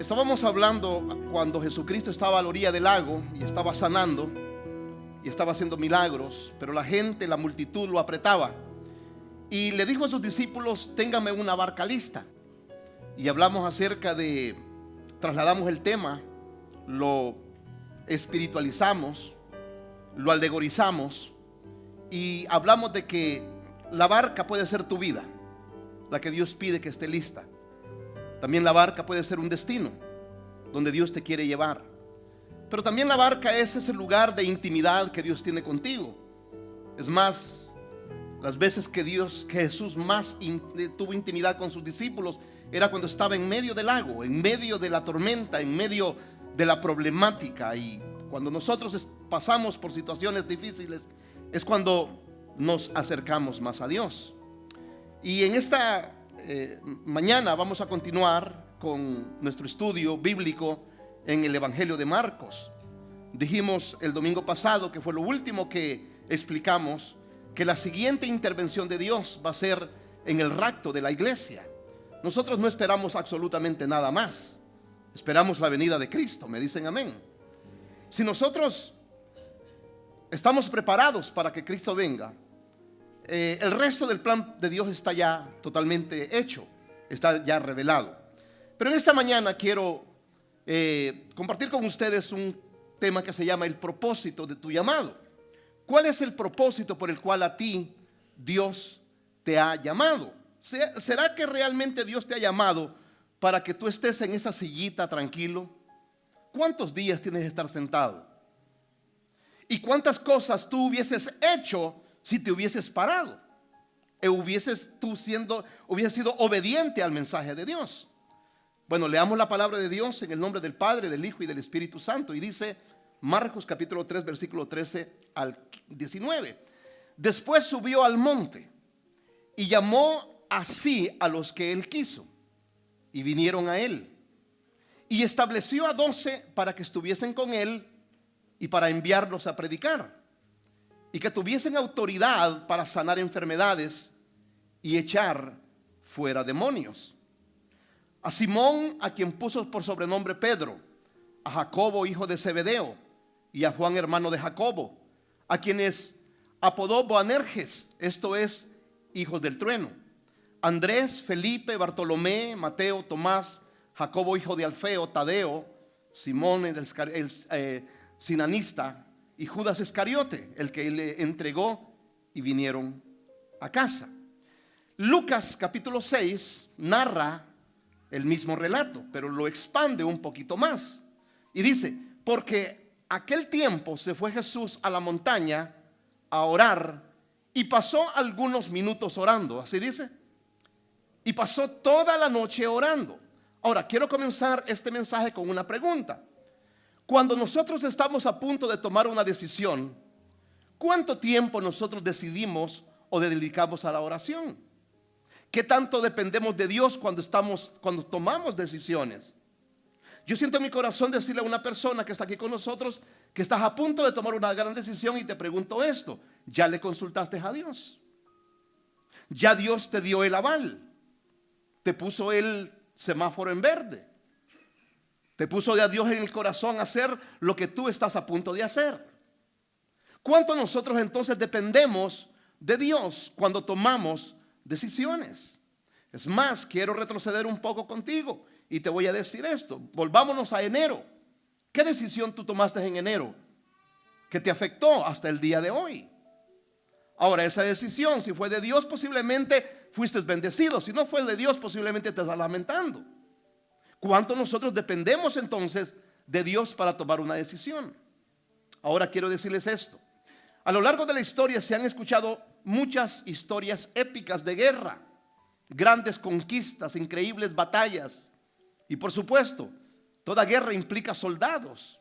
Estábamos hablando cuando Jesucristo estaba a la orilla del lago y estaba sanando y estaba haciendo milagros, pero la gente, la multitud lo apretaba y le dijo a sus discípulos: téngame una barca lista. Y hablamos acerca de, trasladamos el tema, lo espiritualizamos, lo alegorizamos y hablamos de que la barca puede ser tu vida, la que Dios pide que esté lista. También la barca puede ser un destino donde Dios te quiere llevar. Pero también la barca es ese lugar de intimidad que Dios tiene contigo. Es más, las veces que Jesús más tuvo intimidad con sus discípulos era cuando estaba en medio del lago, en medio de la tormenta, en medio de la problemática. Y cuando nosotros pasamos por situaciones difíciles es cuando nos acercamos más a Dios. Y en esta mañana vamos a continuar con nuestro estudio bíblico en el Evangelio de Marcos. Dijimos el domingo pasado, que fue lo último que explicamos, que la siguiente intervención de Dios va a ser en el rapto de la iglesia. Nosotros no esperamos absolutamente nada más. Esperamos la venida de Cristo. Me dicen amén. Si nosotros estamos preparados para que Cristo venga, el resto del plan de Dios está ya totalmente hecho, está ya revelado. Pero en esta mañana quiero compartir con ustedes un tema que se llama el propósito de tu llamado. ¿Cuál es el propósito por el cual a ti Dios te ha llamado? ¿Será que realmente Dios te ha llamado para que tú estés en esa sillita tranquilo? ¿Cuántos días tienes que estar sentado? ¿Y cuántas cosas tú hubieses hecho si te hubieses parado? Hubieses sido obediente al mensaje de Dios. Bueno, leamos la palabra de Dios en el nombre del Padre, del Hijo y del Espíritu Santo. Y dice Marcos capítulo 3, versículo 13 al 19. Después subió al monte y llamó así a los que él quiso, y vinieron a él. Y estableció a 12 para que estuviesen con él y para enviarlos a predicar, y que tuviesen autoridad para sanar enfermedades y echar fuera demonios. A Simón, a quien puso por sobrenombre Pedro, a Jacobo, hijo de Zebedeo, y a Juan, hermano de Jacobo, a quienes apodó Boanerges, esto es, hijos del trueno, Andrés, Felipe, Bartolomé, Mateo, Tomás, Jacobo, hijo de Alfeo, Tadeo, Simón el sinanista, y Judas Iscariote, el que le entregó, y vinieron a casa. Lucas capítulo 6 narra el mismo relato, pero lo expande un poquito más. Y dice: porque aquel tiempo se fue Jesús a la montaña a orar, y pasó algunos minutos orando. Así dice. Y pasó toda la noche orando. Ahora, quiero comenzar este mensaje con una pregunta. Cuando nosotros estamos a punto de tomar una decisión, ¿cuánto tiempo nosotros decidimos o dedicamos a la oración? ¿Qué tanto dependemos de Dios cuando tomamos decisiones? Yo siento en mi corazón decirle a una persona que está aquí con nosotros que estás a punto de tomar una gran decisión, y te pregunto esto: ¿ya le consultaste a Dios? ¿Ya Dios te dio el aval? ¿Te puso el semáforo en verde? ¿Te puso a Dios en el corazón hacer lo que tú estás a punto de hacer? ¿Cuánto nosotros entonces dependemos de Dios cuando tomamos decisiones? Es más, quiero retroceder un poco contigo y te voy a decir esto. Volvámonos a enero. ¿Qué decisión tú tomaste en enero que te afectó hasta el día de hoy? Ahora, esa decisión, si fue de Dios, posiblemente fuiste bendecido. Si no fue de Dios, posiblemente te estás lamentando. ¿Cuánto nosotros dependemos entonces de Dios para tomar una decisión? Ahora quiero decirles esto. A lo largo de la historia se han escuchado muchas historias épicas de guerra, grandes conquistas, increíbles batallas. Y por supuesto, toda guerra implica soldados.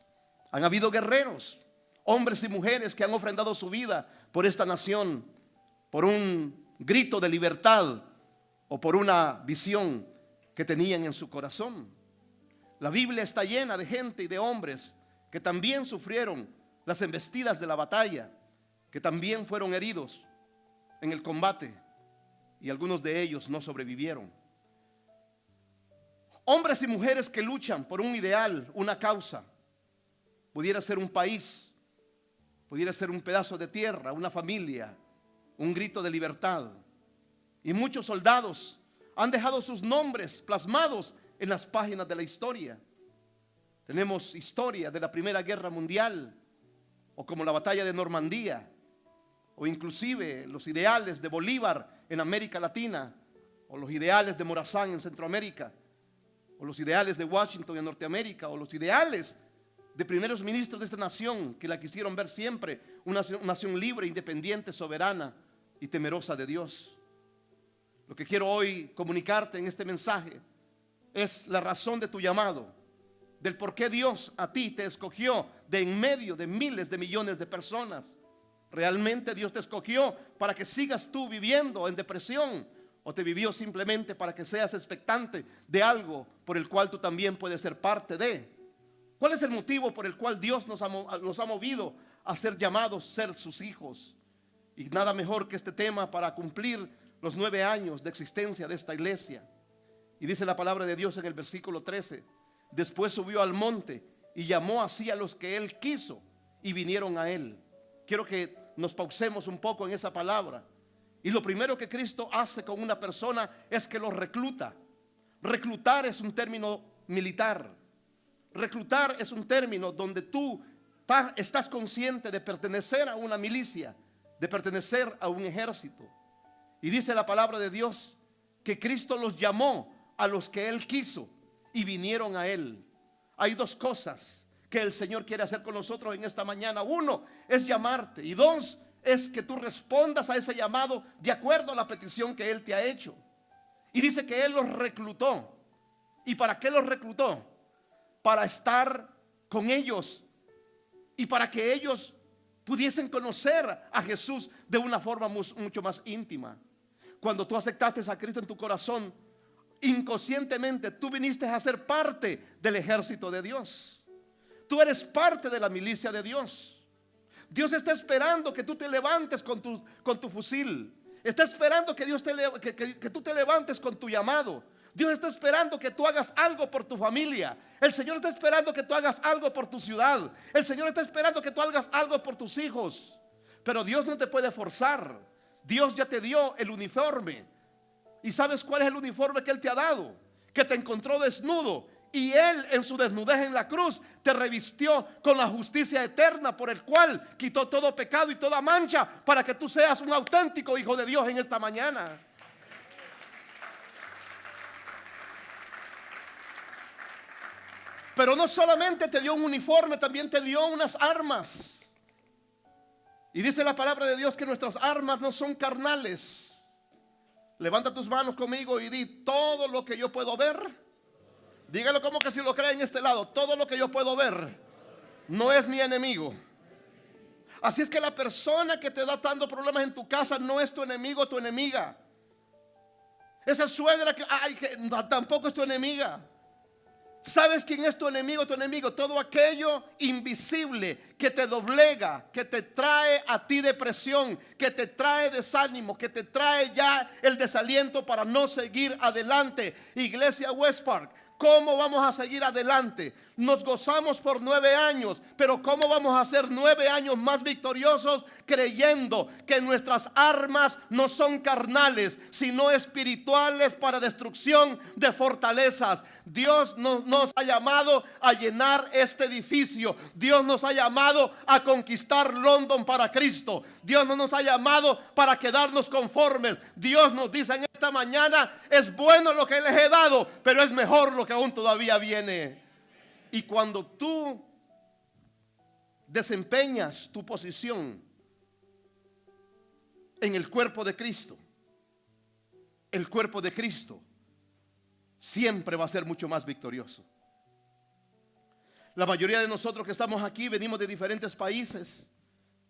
Han habido guerreros, hombres y mujeres que han ofrendado su vida por esta nación, por un grito de libertad o por una visión que tenían en su corazón. La Biblia está llena de gente y de hombres que también sufrieron las embestidas de la batalla, que también fueron heridos en el combate y algunos de ellos no sobrevivieron. Hombres y mujeres que luchan por un ideal, una causa. Pudiera ser un país, pudiera ser un pedazo de tierra, una familia, un grito de libertad. Y muchos soldados han dejado sus nombres plasmados en las páginas de la historia. Tenemos historia de la Primera Guerra Mundial, o como la batalla de Normandía, o inclusive los ideales de Bolívar en América Latina, o los ideales de Morazán en Centroamérica, o los ideales de Washington en Norteamérica, o los ideales de primeros ministros de esta nación que la quisieron ver siempre una nación libre, independiente, soberana y temerosa de Dios. Lo que quiero hoy comunicarte en este mensaje es la razón de tu llamado, del por qué Dios a ti te escogió de en medio de miles de millones de personas. ¿Realmente Dios te escogió para que sigas tú viviendo en depresión? ¿O te vivió simplemente para que seas expectante de algo por el cual tú también puedes ser parte de? ¿Cuál es el motivo por el cual Dios nos ha movido a ser llamados, ser sus hijos? Y nada mejor que este tema para cumplir los 9 años de existencia de esta iglesia. Y dice la palabra de Dios en el versículo 13: después subió al monte y llamó así a los que él quiso y vinieron a él. Quiero que nos pausemos un poco en esa palabra. Y lo primero que Cristo hace con una persona es que lo recluta. Reclutar es un término militar. Reclutar es un término donde tú estás consciente de pertenecer a una milicia, de pertenecer a un ejército. Y dice la palabra de Dios que Cristo los llamó a los que él quiso y vinieron a él. Hay dos cosas que el Señor quiere hacer con nosotros en esta mañana. Uno es llamarte, y dos es que tú respondas a ese llamado de acuerdo a la petición que él te ha hecho. Y dice que él los reclutó. ¿Y para qué los reclutó? Para estar con ellos y para que ellos pudiesen conocer a Jesús de una forma mucho más íntima. Cuando tú aceptaste a Cristo en tu corazón, inconscientemente tú viniste a ser parte del ejército de Dios. Tú eres parte de la milicia de Dios. Dios está esperando que tú te levantes con tu fusil. Está esperando que tú te levantes con tu llamado. Dios está esperando que tú hagas algo por tu familia. El Señor está esperando que tú hagas algo por tu ciudad. El Señor está esperando que tú hagas algo por tus hijos. Pero Dios no te puede forzar. Dios ya te dio el uniforme. ¿Y sabes cuál es el uniforme que Él te ha dado? Que te encontró desnudo. Y Él en su desnudez en la cruz te revistió con la justicia eterna, por el cual quitó todo pecado y toda mancha, para que tú seas un auténtico hijo de Dios en esta mañana. Pero no solamente te dio un uniforme, también te dio unas armas. Y dice la palabra de Dios que nuestras armas no son carnales. Levanta tus manos conmigo y di: todo lo que yo puedo ver. Dígalo como que si lo cree en este lado: todo lo que yo puedo ver no es mi enemigo. Así es que la persona que te da dando problemas en tu casa no es tu enemigo o tu enemiga. Esa suegra que tampoco es tu enemiga. ¿Sabes quién es tu enemigo? Tu enemigo, todo aquello invisible que te doblega, que te trae a ti depresión, que te trae desánimo, que te trae ya el desaliento para no seguir adelante. Iglesia West Park, ¿cómo vamos a seguir adelante? Nos gozamos por 9 años, pero ¿cómo vamos a ser 9 años más victoriosos? Creyendo que nuestras armas no son carnales, sino espirituales, para destrucción de fortalezas. Dios nos ha llamado a llenar este edificio. Dios nos ha llamado a conquistar London para Cristo. Dios no nos ha llamado para quedarnos conformes. Dios nos dice en esta mañana: es bueno lo que les he dado, pero es mejor lo que aún todavía viene. Y cuando tú desempeñas tu posición en el cuerpo de Cristo, el cuerpo de Cristo siempre va a ser mucho más victorioso. La mayoría de nosotros que estamos aquí venimos de diferentes países.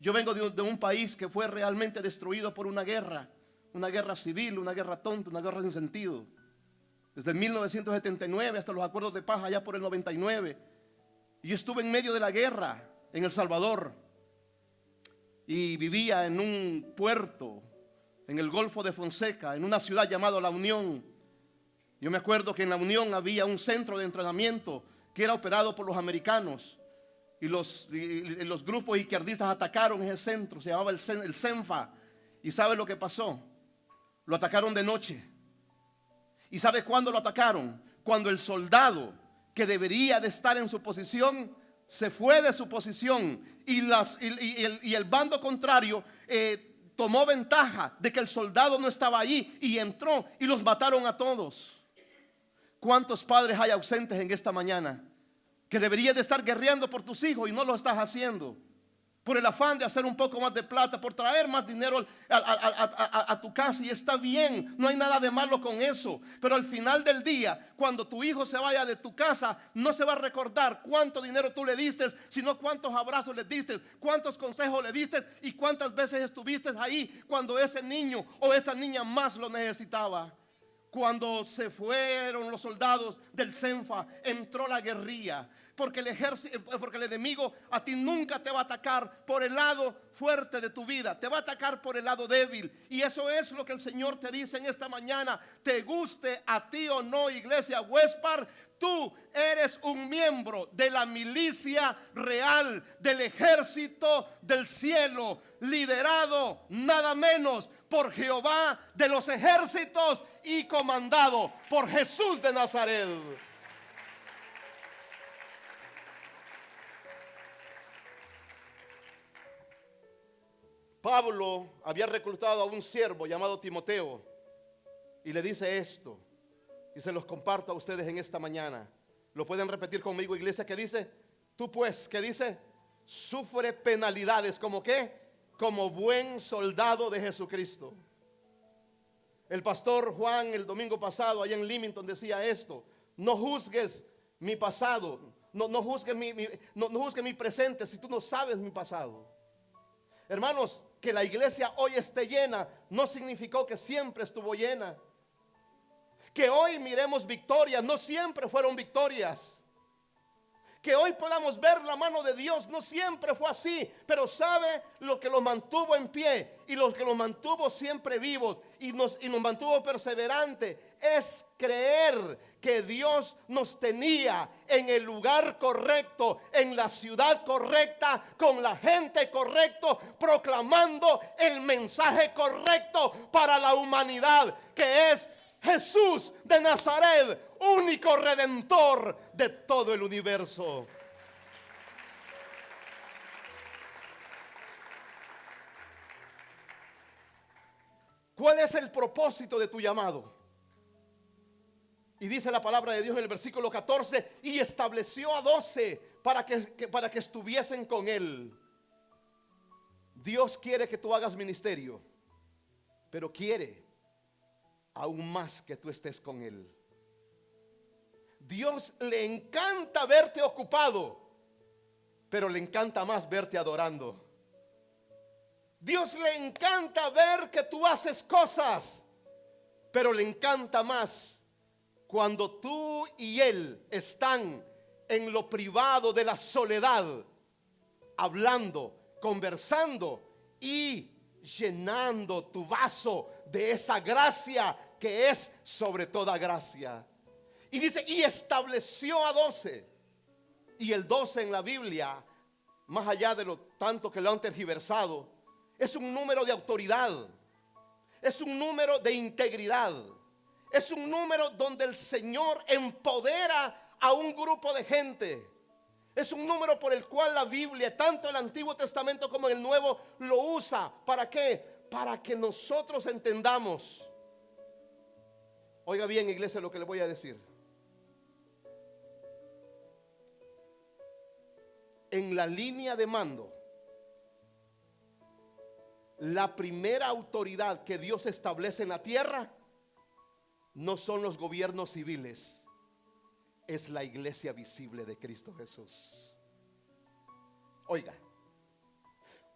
Yo vengo de un país que fue realmente destruido por una guerra civil, una guerra tonta, una guerra sin sentido. Desde 1979 hasta los acuerdos de paz allá por el 99. Y yo estuve en medio de la guerra en El Salvador y vivía en un puerto en el Golfo de Fonseca, en una ciudad llamada La Unión. Yo me acuerdo que en La Unión había un centro de entrenamiento que era operado por los americanos, y los grupos izquierdistas atacaron ese centro, se llamaba el CENFA. ¿Y sabe lo que pasó? Lo atacaron de noche. ¿Y sabe cuándo lo atacaron? Cuando el soldado que debería de estar en su posición se fue de su posición, y el bando contrario tomó ventaja de que el soldado no estaba allí y entró y los mataron a todos. ¿Cuántos padres hay ausentes en esta mañana que deberías de estar guerreando por tus hijos y no lo estás haciendo? Por el afán de hacer un poco más de plata, por traer más dinero a tu casa, y está bien, no hay nada de malo con eso. Pero al final del día, cuando tu hijo se vaya de tu casa, no se va a recordar cuánto dinero tú le diste, sino cuántos abrazos le diste, cuántos consejos le diste y cuántas veces estuviste ahí cuando ese niño o esa niña más lo necesitaba. Cuando se fueron los soldados del CENFA, entró la guerrilla, porque el enemigo a ti nunca te va a atacar por el lado fuerte de tu vida, te va a atacar por el lado débil. Y eso es lo que el Señor te dice en esta mañana. Te guste a ti o no, Iglesia Westpark, tú eres un miembro de la milicia real, del ejército del cielo, liderado nada menos por Jehová de los ejércitos y comandado por Jesús de Nazaret. Pablo había reclutado a un siervo llamado Timoteo y le dice esto, y se los comparto a ustedes en esta mañana. Lo pueden repetir conmigo, iglesia. ¿Qué dice? Tú pues, ¿qué dice? Sufre penalidades. ¿Como qué? Como buen soldado de Jesucristo. El pastor Juan el domingo pasado allá en Limington decía esto: no juzgues mi pasado, no juzgues mi presente si tú no sabes mi pasado. Hermanos, que la iglesia hoy esté llena no significó que siempre estuvo llena. Que hoy miremos victorias, no siempre fueron victorias. Que hoy podamos ver la mano de Dios, no siempre fue así. Pero sabe lo que los mantuvo en pie y lo que los mantuvo siempre vivos y nos mantuvo perseverantes, es creer que Dios nos tenía en el lugar correcto, en la ciudad correcta, con la gente correcta, proclamando el mensaje correcto para la humanidad, que es Jesús de Nazaret, único redentor de todo el universo. ¿Cuál es el propósito de tu llamado? Y dice la palabra de Dios en el versículo 14: y estableció a 12 para que estuviesen con él. Dios quiere que tú hagas ministerio, pero quiere aún más que tú estés con él. Dios le encanta verte ocupado, pero le encanta más verte adorando. Dios le encanta ver que tú haces cosas, pero le encanta más cuando tú y él están en lo privado de la soledad, hablando, conversando y llenando tu vaso de esa gracia que es sobre toda gracia. Y dice, y estableció a 12. Y el 12 en la Biblia, más allá de lo tanto que lo han tergiversado, es un número de autoridad, es un número de integridad, es un número donde el Señor empodera a un grupo de gente. Es un número por el cual la Biblia, tanto el Antiguo Testamento como el Nuevo, lo usa. ¿Para qué? Para que nosotros entendamos. Oiga bien, iglesia, lo que le voy a decir. En la línea de mando, la primera autoridad que Dios establece en la tierra no son los gobiernos civiles, es la iglesia visible de Cristo Jesús. Oiga,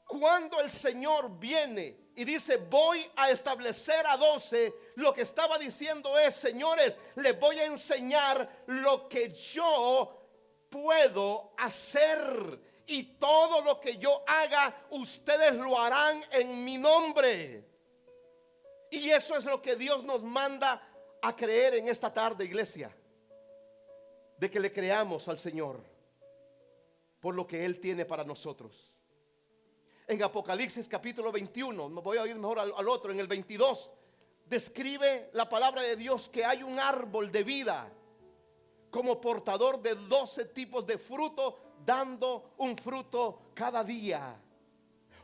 cuando el Señor viene y dice voy a establecer a 12, lo que estaba diciendo es: señores, les voy a enseñar lo que yo puedo hacer, y todo lo que yo haga ustedes lo harán en mi nombre. Y eso es lo que Dios nos manda a creer en esta tarde, iglesia, de que le creamos al Señor por lo que Él tiene para nosotros. En Apocalipsis capítulo 21, me voy a ir mejor al otro, en el 22, describe la palabra de Dios que hay un árbol de vida como portador de 12 tipos de fruto, dando un fruto cada día.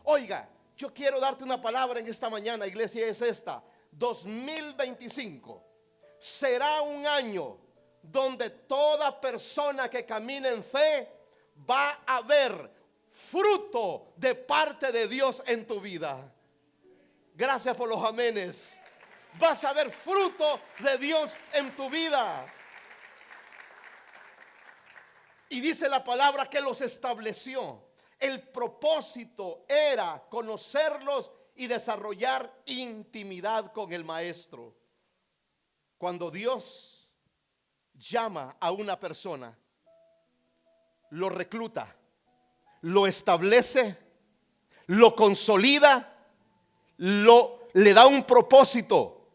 Oiga, yo quiero darte una palabra en esta mañana, iglesia, es esta: 2025 será un año donde toda persona que camine en fe va a ver fruto de parte de Dios en tu vida. Gracias por los amenes. Vas a ver fruto de Dios en tu vida. Y dice la palabra que los estableció. El propósito era conocerlos y desarrollar intimidad con el Maestro. Cuando Dios llama a una persona, lo recluta, lo establece, lo consolida, le da un propósito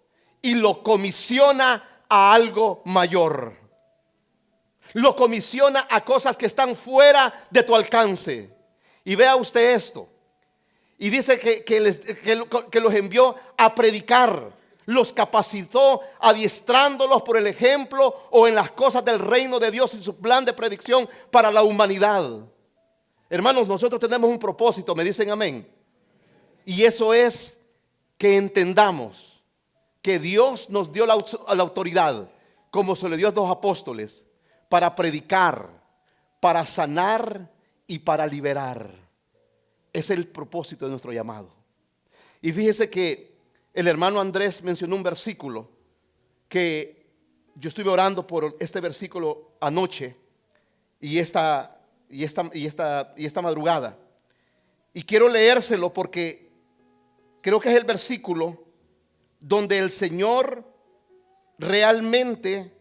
y lo comisiona a algo mayor. Lo comisiona a cosas que están fuera de tu alcance. Y vea usted esto. Y dice que los envió a predicar, los capacitó adiestrándolos por el ejemplo o en las cosas del reino de Dios y su plan de predicción para la humanidad. Hermanos, nosotros tenemos un propósito, me dicen amén. Y eso es que entendamos que Dios nos dio la autoridad, como se le dio a los apóstoles, para predicar, para sanar y para liberar. Es el propósito de nuestro llamado. Y fíjese que el hermano Andrés mencionó un versículo que yo estuve orando por este versículo anoche y esta madrugada. Y quiero leérselo porque creo que es el versículo donde el Señor realmente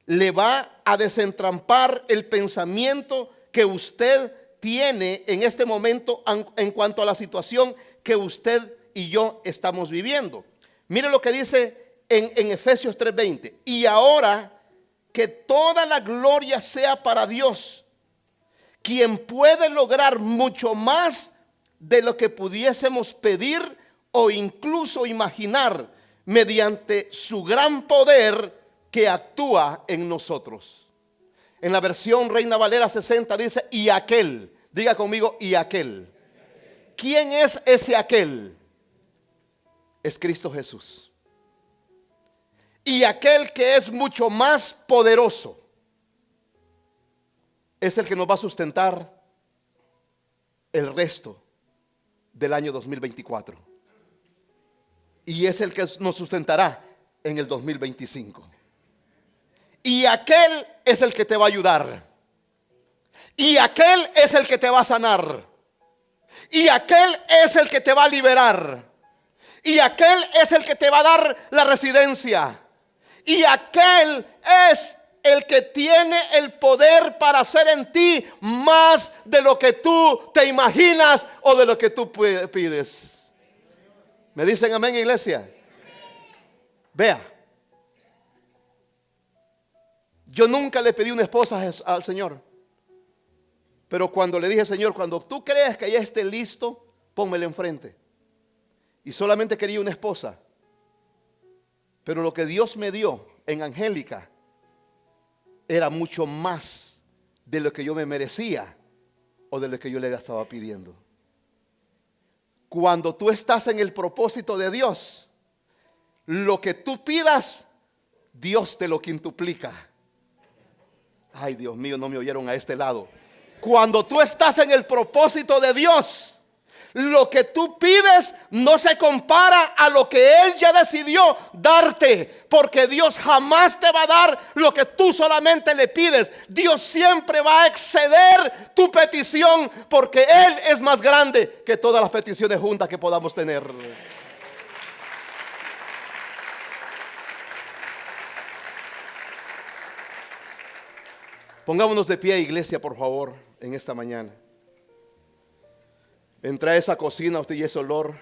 le va a desentrampar el pensamiento que usted tiene en este momento en cuanto a la situación que usted y yo estamos viviendo. Mire lo que dice en Efesios 3:20. Y ahora que toda la gloria sea para Dios, quien puede lograr mucho más de lo que pudiésemos pedir o incluso imaginar, mediante su gran poder que actúa en nosotros. En la versión Reina Valera 60 dice: y aquel, diga conmigo, y aquel. ¿Quién es ese aquel? Es Cristo Jesús. Y aquel que es mucho más poderoso es el que nos va a sustentar el resto del año 2024. Y es el que nos sustentará en el 2025. Y aquel es el que te va a ayudar. Y aquel es el que te va a sanar. Y aquel es el que te va a liberar. Y aquel es el que te va a dar la residencia. Y aquel es el que tiene el poder para hacer en ti más de lo que tú te imaginas o de lo que tú pides. ¿Me dicen amén, iglesia? Vea, yo nunca le pedí una esposa al Señor, pero cuando le dije: Señor, cuando tú creas que ya esté listo, pónmela enfrente. Y solamente quería una esposa, pero lo que Dios me dio en Angélica era mucho más de lo que yo me merecía o de lo que yo le estaba pidiendo. Cuando tú estás en el propósito de Dios, lo que tú pidas, Dios te lo quintuplica. Ay, Dios mío, no me oyeron a este lado. Cuando tú estás en el propósito de Dios, Lo que tú pides no se compara a lo que Él ya decidió darte, porque Dios jamás te va a dar lo que tú solamente le pides. Dios siempre va a exceder tu petición, porque Él es más grande que todas las peticiones juntas que podamos tener. Pongámonos de pie, iglesia, por favor, en esta mañana. Entra a esa cocina usted y ese olor,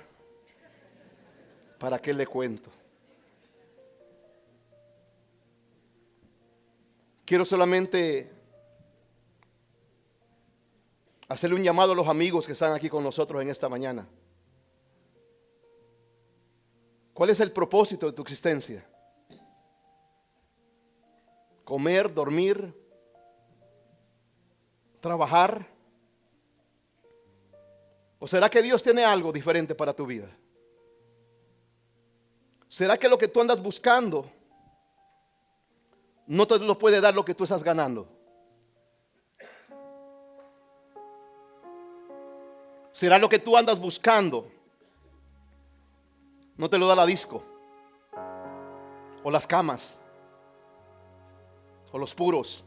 ¿para qué le cuento? Quiero solamente hacerle un llamado a los amigos que están aquí con nosotros en esta mañana. ¿Cuál es el propósito de tu existencia? ¿Comer, dormir, trabajar? ¿O será que Dios tiene algo diferente para tu vida? ¿Será que lo que tú andas buscando no te lo puede dar lo que tú estás ganando? ¿Será lo que tú andas buscando no te lo da la disco, o las camas, o los puros?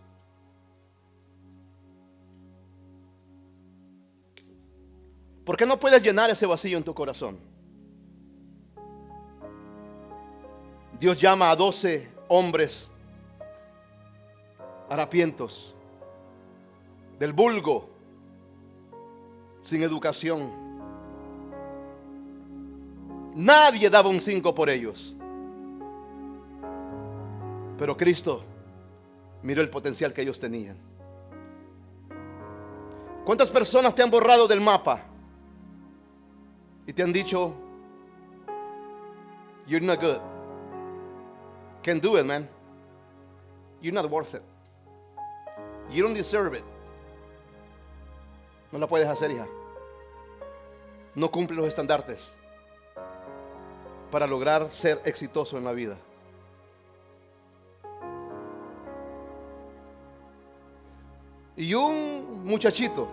¿Por qué no puedes llenar ese vacío en tu corazón? Dios llama a 12 hombres harapientos, del vulgo, sin educación. Nadie daba un 5 por ellos. Pero Cristo miró el potencial que ellos tenían. ¿Cuántas personas te han borrado del mapa y te han dicho, you're not good, can't do it, man, you're not worth it, you don't deserve it? No la puedes hacer, hija. No cumple los estandartes para lograr ser exitoso en la vida. Y un muchachito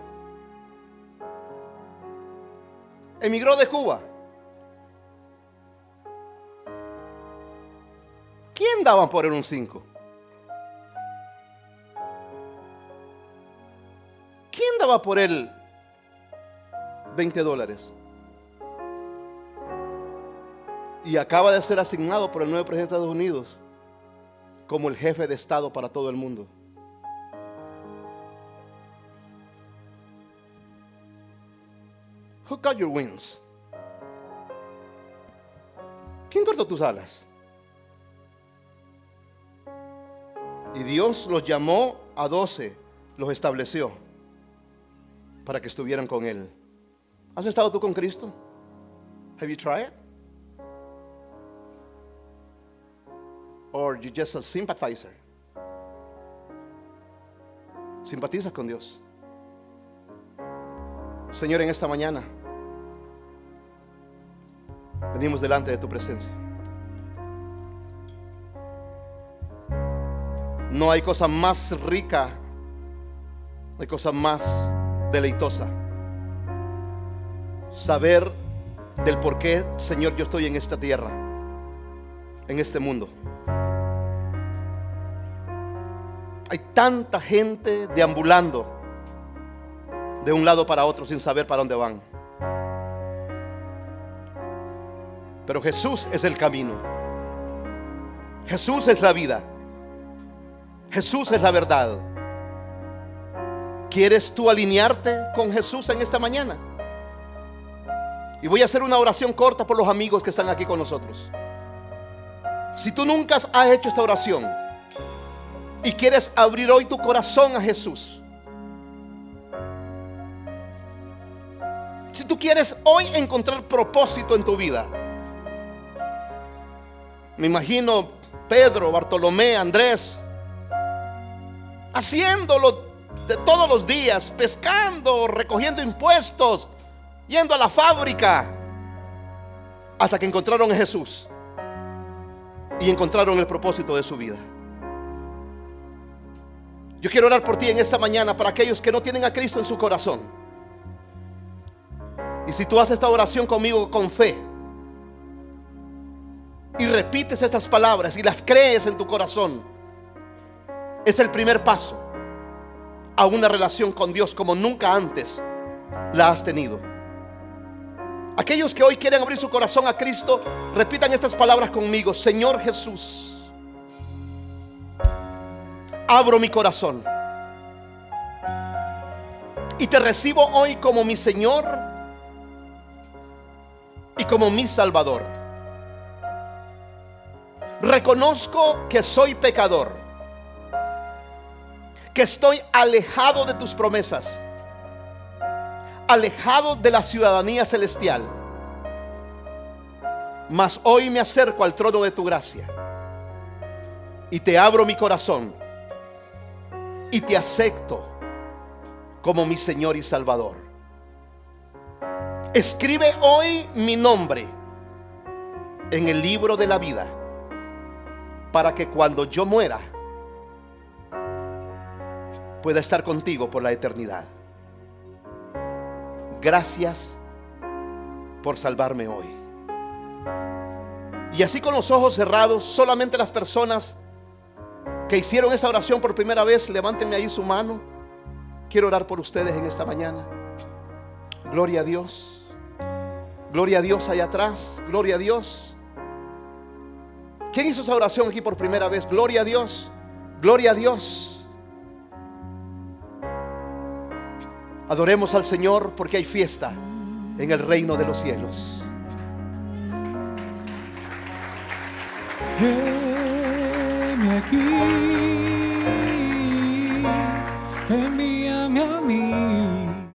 emigró de Cuba. ¿Quién daban por él un 5? ¿Quién daba por él $20? Y acaba de ser asignado por el nuevo presidente de Estados Unidos como el jefe de Estado para todo el mundo. Who cut your wings? ¿Quién cortó tus alas? Y Dios los llamó a 12, los estableció para que estuvieran con Él. ¿Has estado tú con Cristo? Have you tried it? Or you just a sympathizer? ¿Simpatizas con Dios? Señor, en esta mañana venimos delante de tu presencia. No hay cosa más rica, no hay cosa más deleitosa saber del por qué, Señor, yo estoy en esta tierra, en este mundo. Hay tanta gente deambulando de un lado para otro sin saber para dónde van. Pero Jesús es el camino. Jesús es la vida. Jesús es la verdad. ¿Quieres tú alinearte con Jesús en esta mañana? Y voy a hacer una oración corta por los amigos que están aquí con nosotros. Si tú nunca has hecho esta oración y quieres abrir hoy tu corazón a Jesús, si tú quieres hoy encontrar propósito en tu vida, me imagino Pedro, Bartolomé, Andrés haciéndolo de todos los días, pescando, recogiendo impuestos, yendo a la fábrica, hasta que encontraron a Jesús y encontraron el propósito de su vida. Yo quiero orar por ti en esta mañana, para aquellos que no tienen a Cristo en su corazón Y si tú haces esta oración conmigo con fe y repites estas palabras y las crees en tu corazón, es el primer paso a una relación con Dios como nunca antes la has tenido. Aquellos que hoy quieren abrir su corazón a Cristo, repitan estas palabras conmigo. Señor Jesús, abro mi corazón y te recibo hoy como mi Señor y como mi Salvador. Reconozco que soy pecador, que estoy alejado de tus promesas, alejado de la ciudadanía celestial. Mas hoy me acerco al trono de tu gracia y te abro mi corazón y te acepto como mi Señor y Salvador. Escribe hoy mi nombre en el libro de la vida, para que cuando yo muera pueda estar contigo por la eternidad. Gracias por salvarme hoy. Y así, con los ojos cerrados, solamente las personas que hicieron esa oración por primera vez, levántenme ahí su mano. Quiero orar por ustedes en esta mañana. Gloria a Dios. Gloria a Dios allá atrás. Gloria a Dios. ¿Quién hizo esa oración aquí por primera vez? Gloria a Dios. Gloria a Dios. Adoremos al Señor, porque hay fiesta en el reino de los cielos. Heme aquí, envíame a mí.